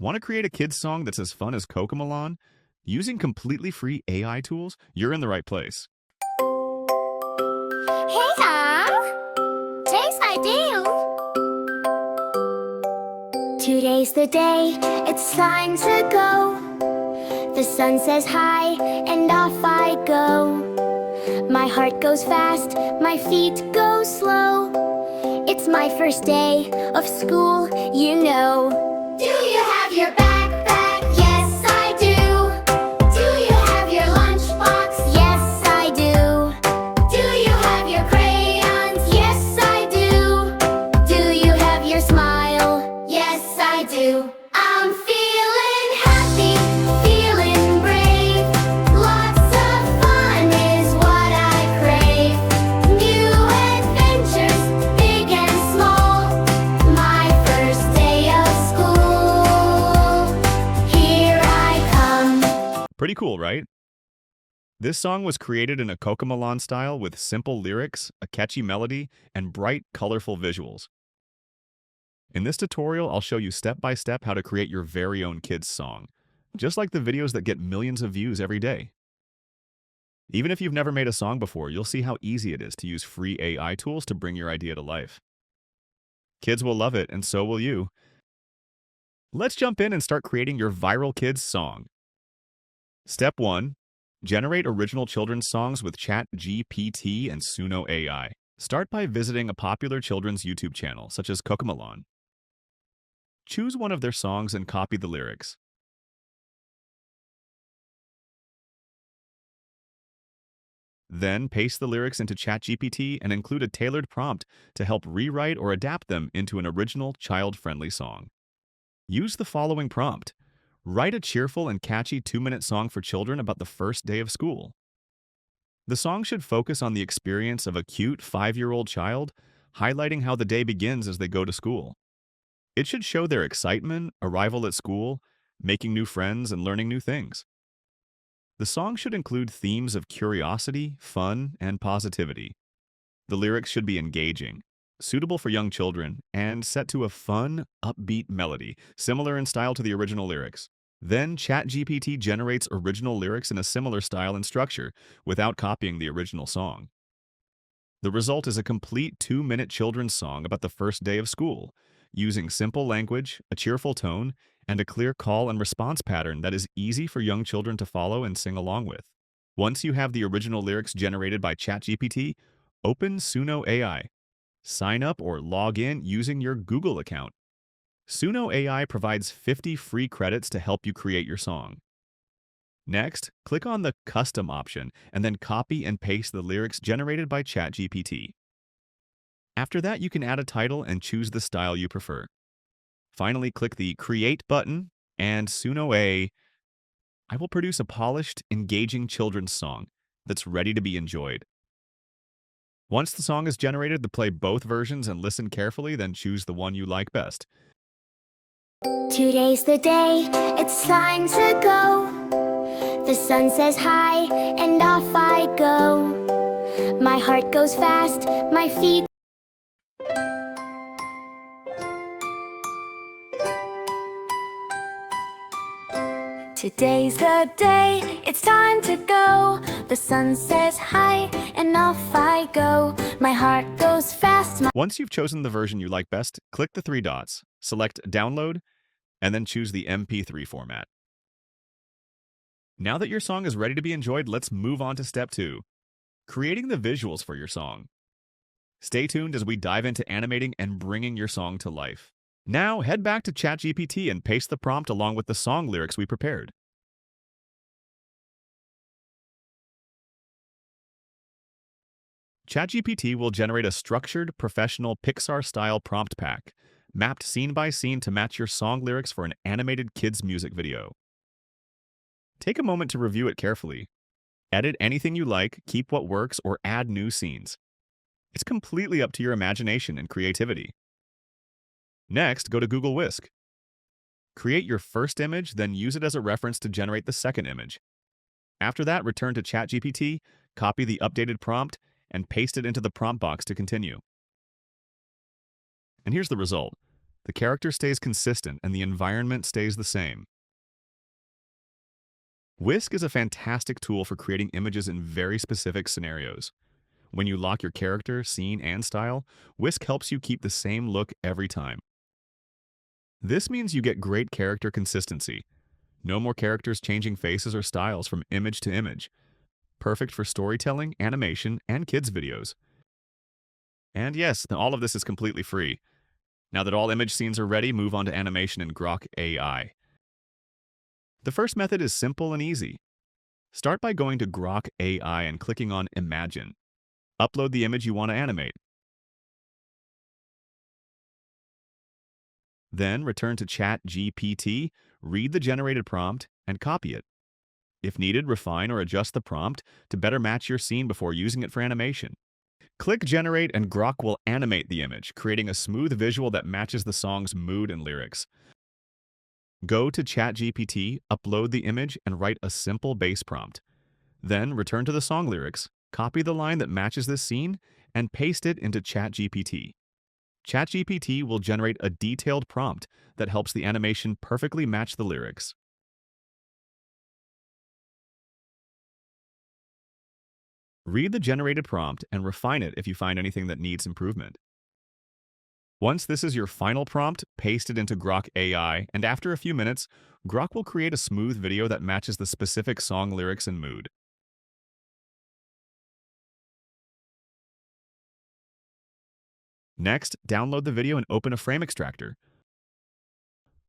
Want to create a kid's song that's as fun as Cocomelon? Using completely free AI tools, you're in the right place. Hey, today's my day. Today's the day, it's time to go. The sun says hi, and off I go. My heart goes fast, my feet go slow. It's my first day of school, you know. Do you have your backpack? Yes, I do. Do you have your lunchbox? Yes, I do. Do you have your crayons? Yes, I do. Do you have your smile? Yes, I do. I'm feeling happy, feeling brave. Lots of fun is what I crave. New adventures, big and small. My first day of school. Here I come. Pretty cool, right? This song was created in a Cocomelon style with simple lyrics, a catchy melody, and bright, colorful visuals. In this tutorial, I'll show you step by step how to create your very own kids' song, just like the videos that get millions of views every day. Even if you've never made a song before, you'll see how easy it is to use free AI tools to bring your idea to life. Kids will love it, and so will you. Let's jump in and start creating your viral kids' song. Step 1. Generate original children's songs with ChatGPT and Suno AI. Start by visiting a popular children's YouTube channel, such as Cocomelon. Choose one of their songs and copy the lyrics. Then paste the lyrics into ChatGPT and include a tailored prompt to help rewrite or adapt them into an original, child-friendly song. Use the following prompt. Write a cheerful and catchy 2-minute song for children about the first day of school. The song should focus on the experience of a cute 5-year-old child, highlighting how the day begins as they go to school. It should show their excitement, arrival at school, making new friends, and learning new things. The song should include themes of curiosity, fun, and positivity. The lyrics should be engaging, suitable for young children, and set to a fun, upbeat melody, similar in style to the original lyrics. Then ChatGPT generates original lyrics in a similar style and structure, without copying the original song. The result is a complete 2-minute children's song about the first day of school, using simple language, a cheerful tone, and a clear call and response pattern that is easy for young children to follow and sing along with. Once you have the original lyrics generated by ChatGPT, open Suno AI. Sign up or log in using your Google account. Suno AI provides 50 free credits to help you create your song. Next, click on the Custom option and then copy and paste the lyrics generated by ChatGPT. After that, you can add a title and choose the style you prefer. Finally, click the Create button, and Suno AI will produce a polished, engaging children's song that's ready to be enjoyed. Once the song is generated, play both versions and listen carefully, then choose the one you like best. Today's the day, it's time to go. The sun says hi, and off I go. My heart goes fast, my feet. Today's the day, it's time to go. The sun says hi, and off I go. My heart goes fast. Once you've chosen the version you like best, click the 3 dots, select Download, and then choose the MP3 format. Now that your song is ready to be enjoyed, let's move on to Step 2, creating the visuals for your song. Stay tuned as we dive into animating and bringing your song to life. Now, head back to ChatGPT and paste the prompt along with the song lyrics we prepared. ChatGPT will generate a structured, professional Pixar-style prompt pack, mapped scene by scene to match your song lyrics for an animated kids' music video. Take a moment to review it carefully. Edit anything you like, keep what works, or add new scenes. It's completely up to your imagination and creativity. Next, go to Google Whisk. Create your first image, then use it as a reference to generate the second image. After that, return to ChatGPT, copy the updated prompt, and paste it into the prompt box to continue. And here's the result. The character stays consistent and the environment stays the same. Whisk is a fantastic tool for creating images in very specific scenarios. When you lock your character, scene, and style, Whisk helps you keep the same look every time. This means you get great character consistency. No more characters changing faces or styles from image to image. Perfect for storytelling, animation, and kids' videos. And yes, all of this is completely free. Now that all image scenes are ready, move on to animation in Grok AI. The first method is simple and easy. Start by going to Grok AI and clicking on Imagine. Upload the image you want to animate. Then return to ChatGPT, read the generated prompt, and copy it. If needed, refine or adjust the prompt to better match your scene before using it for animation. Click Generate and Grok will animate the image, creating a smooth visual that matches the song's mood and lyrics. Go to ChatGPT, upload the image, and write a simple bass prompt. Then return to the song lyrics, copy the line that matches this scene, and paste it into ChatGPT. ChatGPT will generate a detailed prompt that helps the animation perfectly match the lyrics. Read the generated prompt and refine it if you find anything that needs improvement. Once this is your final prompt, paste it into Grok AI, and after a few minutes, Grok will create a smooth video that matches the specific song lyrics and mood. Next, download the video and open a frame extractor.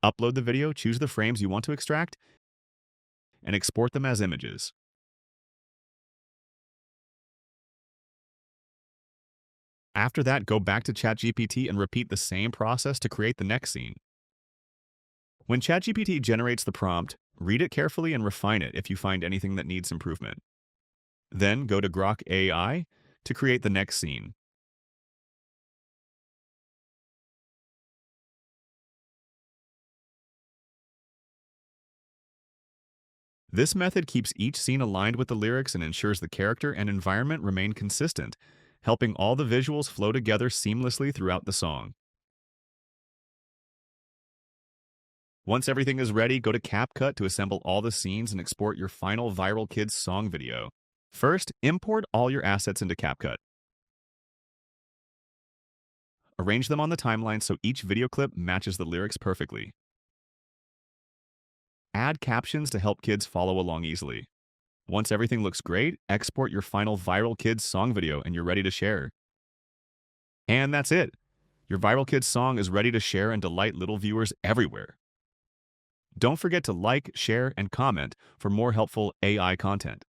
Upload the video, choose the frames you want to extract, and export them as images. After that, go back to ChatGPT and repeat the same process to create the next scene. When ChatGPT generates the prompt, read it carefully and refine it if you find anything that needs improvement. Then go to Grok AI to create the next scene. This method keeps each scene aligned with the lyrics and ensures the character and environment remain consistent, helping all the visuals flow together seamlessly throughout the song. Once everything is ready, go to CapCut to assemble all the scenes and export your final viral kids song video. First, import all your assets into CapCut. Arrange them on the timeline so each video clip matches the lyrics perfectly. Add captions to help kids follow along easily. Once everything looks great, export your final viral kids song video and you're ready to share. And that's it. Your viral kids song is ready to share and delight little viewers everywhere. Don't forget to like, share, and comment for more helpful AI content.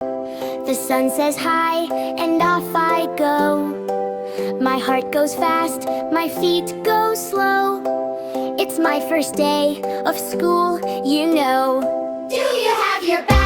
The sun says hi, and off I go. My heart goes fast, my feet go slow. It's my first day of school, you know. Do you have your bag?